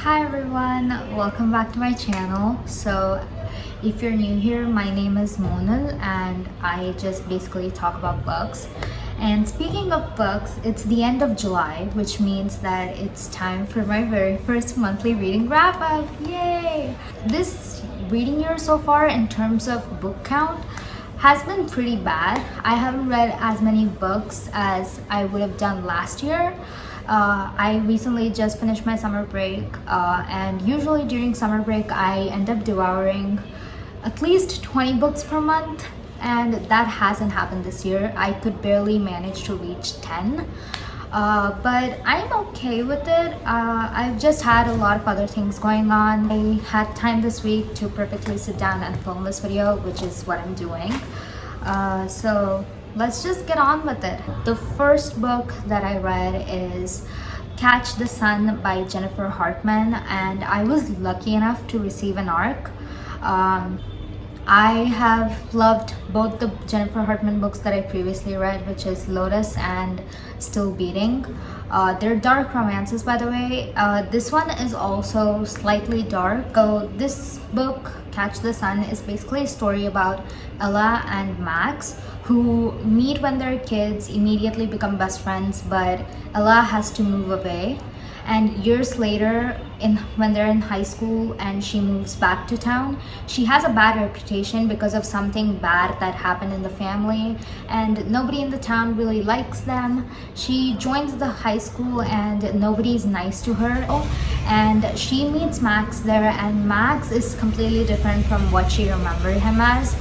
Hi everyone, welcome back to my channel. So if you're new here, my name is Monal and I just basically talk about books. And speaking of books, it's the end of July, which means that it's time for my very first monthly reading wrap up. Yay! This reading year so far in terms of book count has been pretty bad. I haven't read as many books as I would have done last year. I recently just finished my summer break, and usually during summer break I end up devouring at least 20 books per month, and that hasn't happened this year. I could barely manage to reach 10. But I'm okay with it. I've just had a lot of other things going on. I had time this week to perfectly sit down and film this video, which is what I'm doing. So let's just get on with it. The first book that I read is Catch the Sun by Jennifer Hartman, and I was lucky enough to receive an ARC. I have loved both the Jennifer Hartman books that I previously read, which is Lotus and Still Beating. They're dark romances, by the way. This one is also slightly dark. So this book, Catch the Sun, is basically a story about Ella and Max, who meet when they're kids, immediately become best friends, but Ella has to move away. And years later, when they're in high school and she moves back to town, she has a bad reputation because of something bad that happened in the family, and nobody in the town really likes them. She joins the high school and nobody's nice to her, and she meets Max there, and Max is completely different from what she remembered him as.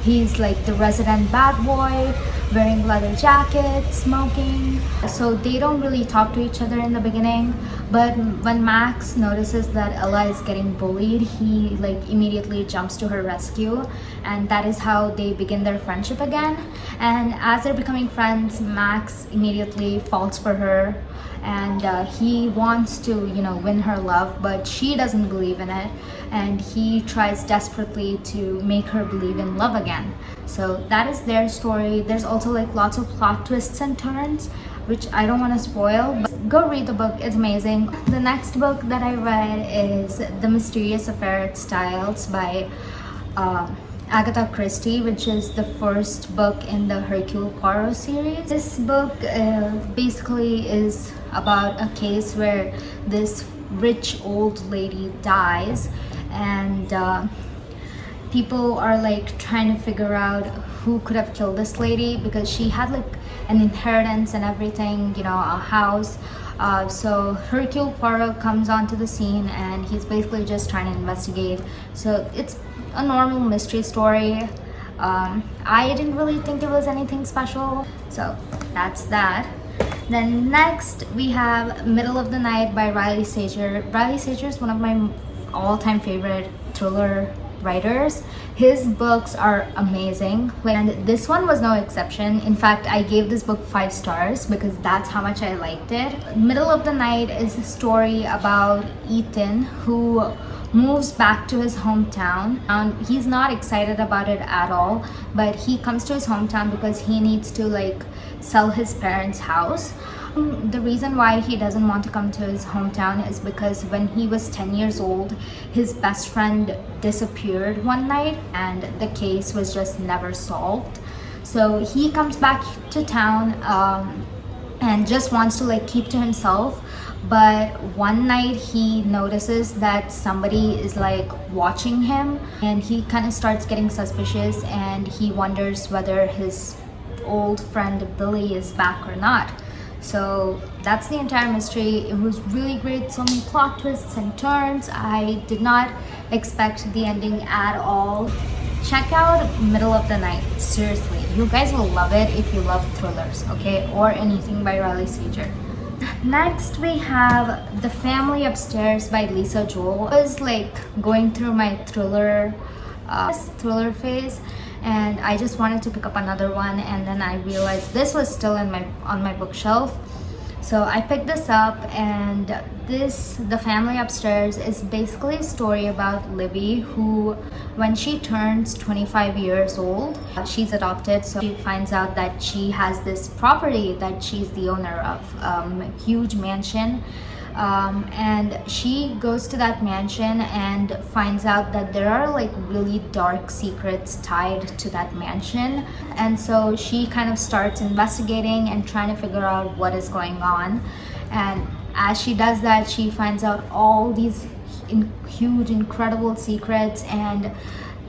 He's like the resident bad boy, wearing leather jackets, smoking. So they don't really talk to each other in the beginning, but when Max notices that Ella is getting bullied, he immediately jumps to her rescue, and that is how they begin their friendship again. And as they're becoming friends, Max immediately falls for her, and he wants to win her love, but she doesn't believe in it, and he tries desperately to make her believe in love again. So that is their story. There's also lots of plot twists and turns, which I don't want to spoil, but go read the book, it's amazing. The next book that I read is The Mysterious Affair at Styles by Agatha Christie, which is the first book in the Hercule Poirot series. This book basically is about a case where this rich old lady dies, and people are trying to figure out who could have killed this lady, because she had an inheritance and everything, a house. So Hercule Poirot comes onto the scene, and he's basically just trying to investigate. So it's a normal mystery story. I didn't really think it was anything special, so that's that. Then next we have Middle of the Night by Riley Sager. Riley Sager is one of my all-time favorite thriller writers. His books are amazing, and this one was no exception. In fact, I gave this book 5 stars because that's how much I liked it. Middle of the Night is a story about Ethan, who moves back to his hometown. He's not excited about it at all, but he comes to his hometown because he needs to sell his parents' house. The reason why he doesn't want to come to his hometown is because when he was 10 years old, his best friend disappeared one night, and the case was just never solved. So he comes back to town and just wants to keep to himself. But one night he notices that somebody is watching him, and he kind of starts getting suspicious, and he wonders whether his old friend Billy is back or not. So that's the entire mystery. It was really great, so many plot twists and turns. I did not expect the ending at all. Check out Middle of the Night, seriously. You guys will love it if you love thrillers, okay? Or anything by Riley Sager. Next we have The Family Upstairs by Lisa Joel. I was going through my thriller phase, and I just wanted to pick up another one, and then I realized this was still on my bookshelf. So I picked this up, and The Family Upstairs is basically a story about Libby, who, when she turns 25 years old, she's adopted, so she finds out that she has this property that she's the owner of, a huge mansion And she goes to that mansion and finds out that there are like really dark secrets tied to that mansion, and so she kind of starts investigating and trying to figure out what is going on. And as she does that, she finds out all these huge incredible secrets and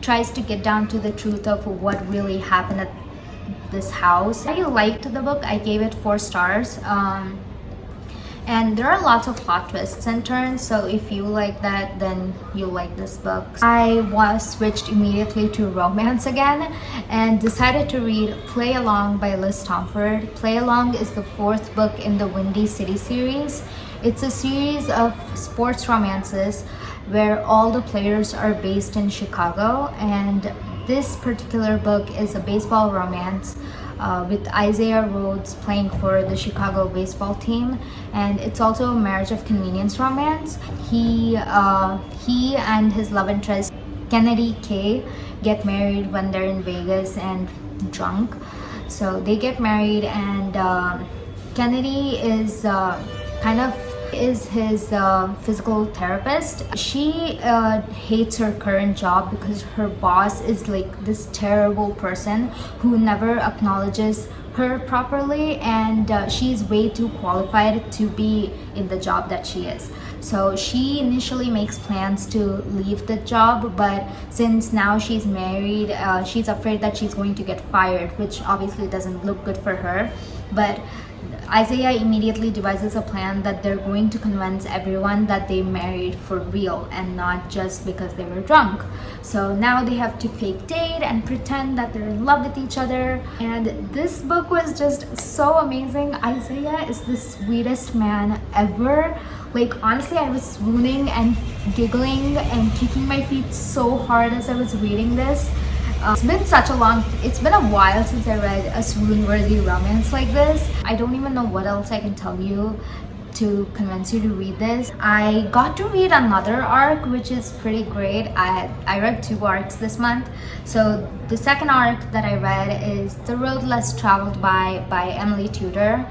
tries to get down to the truth of what really happened at this house. I liked the book. I gave it 4 stars. And there are lots of plot twists and turns, so if you like that, then you'll like this book. I was switched immediately to romance again and decided to read Play Along by Liz Tomford. Play Along is the 4th book in the Windy City series. It's a series of sports romances where all the players are based in Chicago, and this particular book is a baseball romance with Isaiah Rhodes playing for the Chicago baseball team, and it's also a marriage of convenience romance. He and his love interest Kennedy K get married when they're in Vegas and drunk. So they get married, and Kennedy is is his physical therapist. She hates her current job because her boss is like this terrible person who never acknowledges her properly, and she's way too qualified to be in the job that she is. So she initially makes plans to leave the job, but since now she's married, she's afraid that she's going to get fired, which obviously doesn't look good for her. But Isaiah immediately devises a plan that they're going to convince everyone that they married for real and not just because they were drunk. So now they have to fake date and pretend that they're in love with each other. And this book was just so amazing. Isaiah is the sweetest man ever. Like, honestly, I was swooning and giggling and kicking my feet so hard as I was reading this. It's been a while since I read a swoon-worthy romance like this. I don't even know what else I can tell you to convince you to read this. I got to read another arc, which is pretty great. I read 2 arcs this month. So the second arc that I read is The Road Less Traveled by Emily Tudor.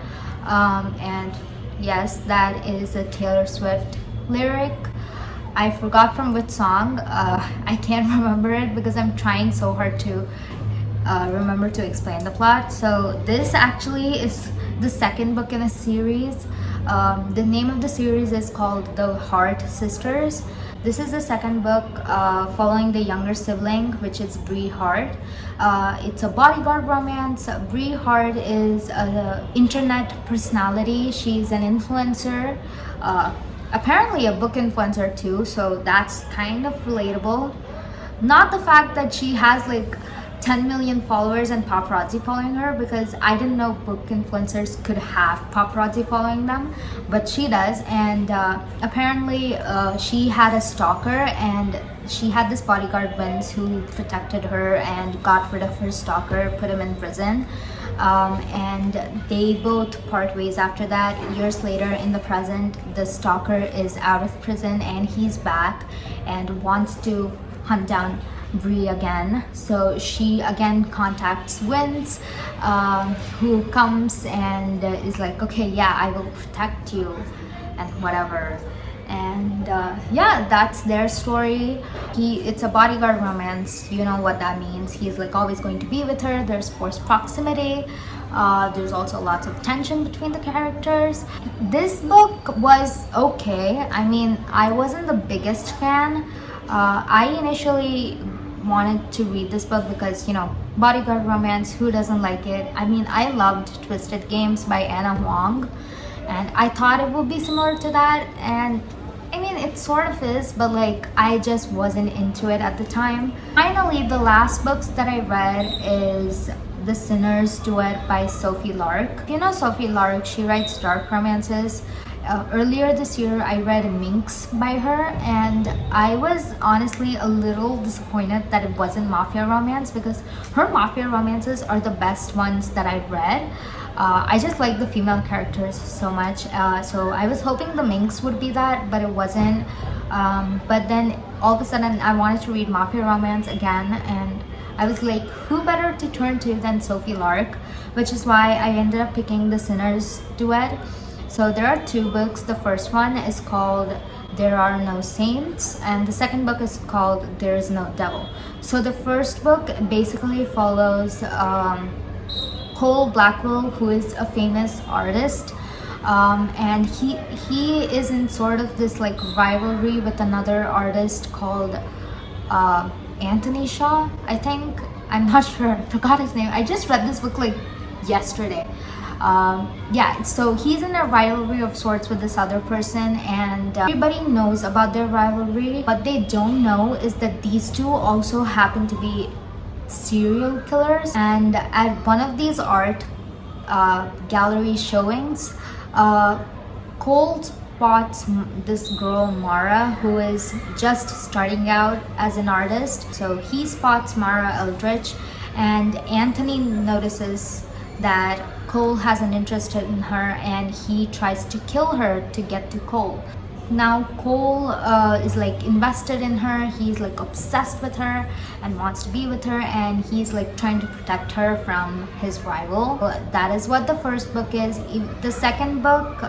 And yes, that is a Taylor Swift lyric. I forgot from which song. I can't remember it because I'm trying so hard to remember to explain the plot. So this actually is the second book in a series. The name of the series is called The Hart Sisters. This is the second book following the younger sibling, which is Bree Hart. It's a bodyguard romance. Bree Hart is an internet personality. She's an influencer. Apparently a book influencer too, so that's kind of relatable. Not the fact that she has like 10 million followers and paparazzi following her, because I didn't know book influencers could have paparazzi following them, but she does. And apparently she had a stalker, and she had this bodyguard Vince who protected her and got rid of her stalker, put him in prison. And they both part ways after that. Years later, in the present, the stalker is out of prison and he's back and wants to hunt down Bree again. So she again contacts Vince, who comes and is like, okay, yeah, I will protect you and whatever. And yeah, that's their story. It's a bodyguard romance. You know what that means. He's like always going to be with her. There's forced proximity. There's also lots of tension between the characters. This book was okay. I mean, I wasn't the biggest fan. I initially wanted to read this book because, you know, bodyguard romance, who doesn't like it? I mean, I loved Twisted Games by Anna Huang, and I thought it would be similar to that, and I mean, it sort of is, but like, I just wasn't into it at the time. Finally, the last books that I read is The Sinner's Duet by Sophie Lark. You know Sophie Lark, she writes dark romances. Earlier this year, I read Minx by her, and I was honestly a little disappointed that it wasn't mafia romance, because her mafia romances are the best ones that I've read. I just like the female characters so much, so I was hoping the Minx would be that, but it wasn't. But then all of a sudden I wanted to read mafia romance again, and I was like, who better to turn to than Sophie Lark, which is why I ended up picking The Sinner's Duet. So there are two books. The first one is called There Are No Saints, and the second book is called There Is No Devil. So the first book basically follows Cole Blackwell, who is a famous artist, and he is in sort of this like rivalry with another artist called Anthony Shaw, I think. I'm not sure, I forgot his name. I just read this book like yesterday. Yeah, so he's in a rivalry of sorts with this other person, and everybody knows about their rivalry. What they don't know is that these two also happen to be serial killers. And at one of these art gallery showings, Cole spots this girl Mara, who is just starting out as an artist. So he spots Mara Eldridge, and Anthony notices that Cole has an interest in her, and he tries to kill her to get to Cole. Now Cole is like invested in her. He's like obsessed with her and wants to be with her, and he's like trying to protect her from his rival. That is what the first book is. The second book,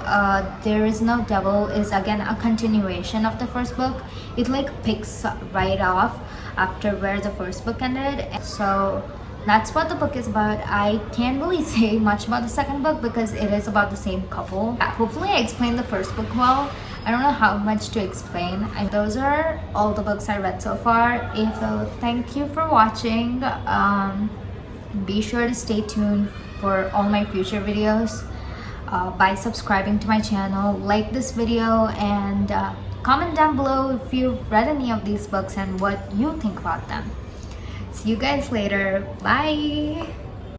There Is No Devil, is again a continuation of the first book. It like picks right off after where the first book ended. So that's what the book is about. I can't really say much about the second book because it is about the same couple. Hopefully I explained the first book well. I don't know how much to explain. And those are all the books I read so far. So thank you for watching. Be sure to stay tuned for all my future videos by subscribing to my channel. Like this video, and comment down below if you've read any of these books and what you think about them. See you guys later. Bye.